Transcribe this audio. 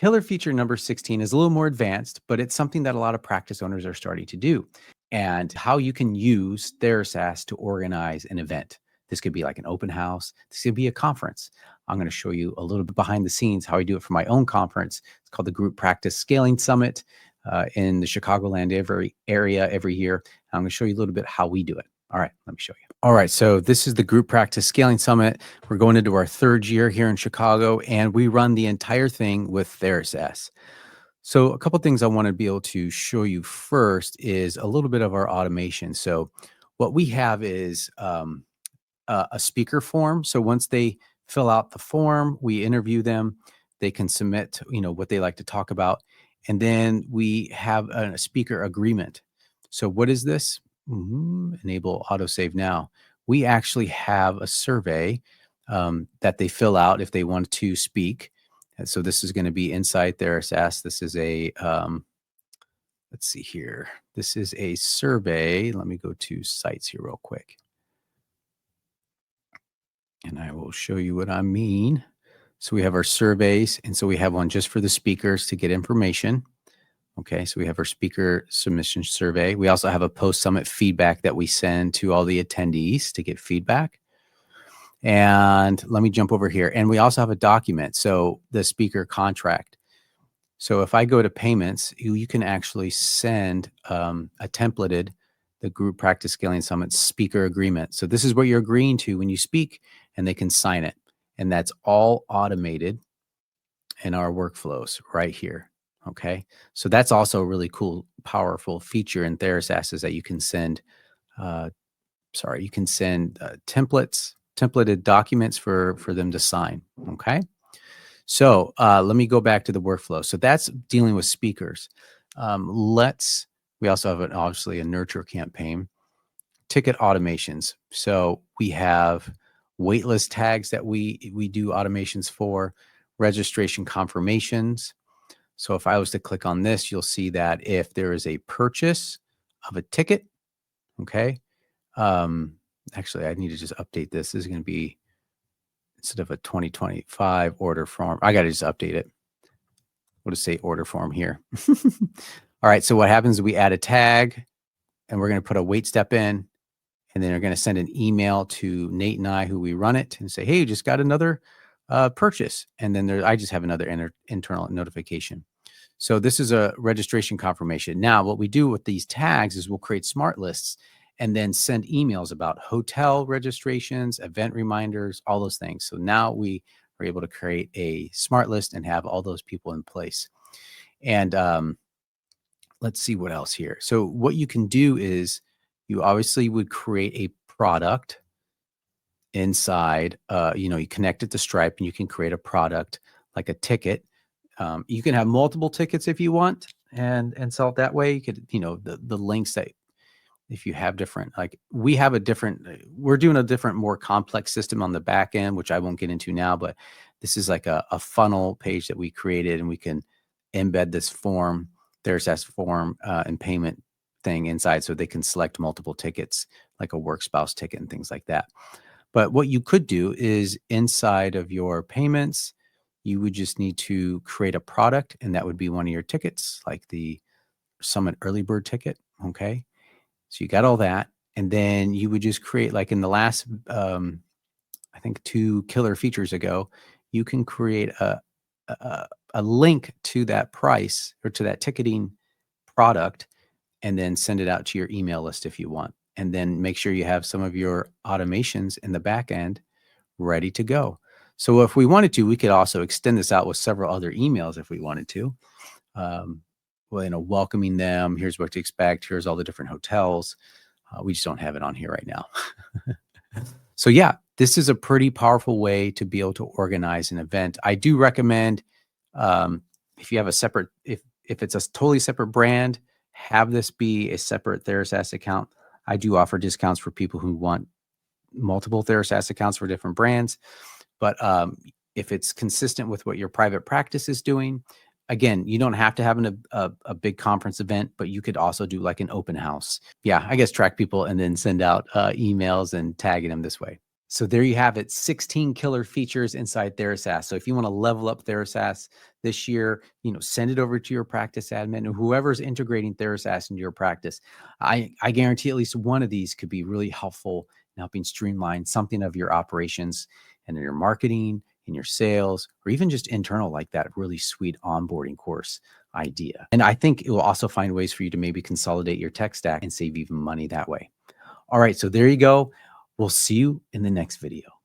killer feature number 16 is a little more advanced, but it's something that a lot of practice owners are starting to do. And how you can use TheraSaaS to organize an event. This could be like an open house. This could be a conference. I'm going to show you a little bit behind the scenes how I do it for my own conference. It's called the Group Practice Scaling Summit in the Chicagoland area every year. I'm going to show you a little bit how we do it. All right, let me show you. All right, so this is the Group Practice Scaling Summit. We're going into our third year here in Chicago, and we run the entire thing with TheraSaaS. So a couple of things I want to be able to show you first is a little bit of our automation. So what we have is a speaker form. So once they fill out the form, we interview them. They can submit, what they like to talk about. And then we have a speaker agreement. So what is this? Enable autosave now. We actually have a survey that they fill out if they want to speak. And so this is going to be inside TheraSaaS. This is a, let's see here. This is a survey. Let me go to sites here real quick. And I will show you what I mean. So we have our surveys. And so we have one just for the speakers to get information. Okay, so we have our speaker submission survey. We also have a post-summit feedback that we send to all the attendees to get feedback. And let me jump over here. And we also have a document, so the speaker contract. So if I go to payments, you can actually send a templated, the Group Practice Scaling Summit speaker agreement. So this is what you're agreeing to when you speak, and they can sign it. And that's all automated in our workflows right here. Okay, so that's also a really cool, powerful feature in TheraSaaS is that you can send, templated documents for them to sign. Okay, so let me go back to the workflow. So that's dealing with speakers. We also have obviously a nurture campaign, ticket automations. So we have waitlist tags that we do automations for, registration confirmations. So if I was to click on this, you'll see that if there is a purchase of a ticket, okay. Actually, I need to just update this. This is going to be, instead of a 2025 order form, I got to just update it. We'll just say order form here. All right, so what happens is we add a tag, and we're going to put a wait step in, and then we're going to send an email to Nate and I, who we run it, and say, hey, you just got another purchase. And then I just have another internal notification. So this is a registration confirmation. Now, what we do with these tags is we'll create smart lists and then send emails about hotel registrations, event reminders, all those things. So now we are able to create a smart list and have all those people in place. And let's see what else here. So what you can do is you obviously would create a product inside, you connect it to Stripe, and you can create a product like a ticket. You can have multiple tickets if you want and sell it that way. You could, the links that, if you have different, like we're doing a different, more complex system on the back end, which I won't get into now, but this is like a funnel page that we created, and we can embed this form, TheraSaaS form and payment thing inside, so they can select multiple tickets, like a work spouse ticket and things like that. But what you could do is inside of your payments, you would just need to create a product, and that would be one of your tickets, like the Summit Early Bird ticket. Okay. So you got all that. And then you would just create, like in the last, I think 2 killer features ago, you can create a link to that price or to that ticketing product, and then send it out to your email list if you want. And then make sure you have some of your automations in the back end ready to go. So if we wanted to, we could also extend this out with several other emails if we wanted to. Welcoming them. Here's what to expect. Here's all the different hotels. We just don't have it on here right now. So yeah, this is a pretty powerful way to be able to organize an event. I do recommend, if you have a separate, if it's a totally separate brand, have this be a separate TheraSaaS account. I do offer discounts for people who want multiple TheraSaaS accounts for different brands. But if it's consistent with what your private practice is doing, again, you don't have to have a big conference event, but you could also do like an open house. Yeah, I guess track people and then send out emails and tagging them this way. So there you have it, 16 killer features inside TheraSaaS. So if you want to level up TheraSaaS this year, send it over to your practice admin or whoever's integrating TheraSaaS into your practice. I guarantee at least one of these could be really helpful in helping streamline something of your operations and your marketing, in your sales, or even just internal, like that really sweet onboarding course idea. And I think it will also find ways for you to maybe consolidate your tech stack and save even money that way. All right, so there you go. We'll see you in the next video.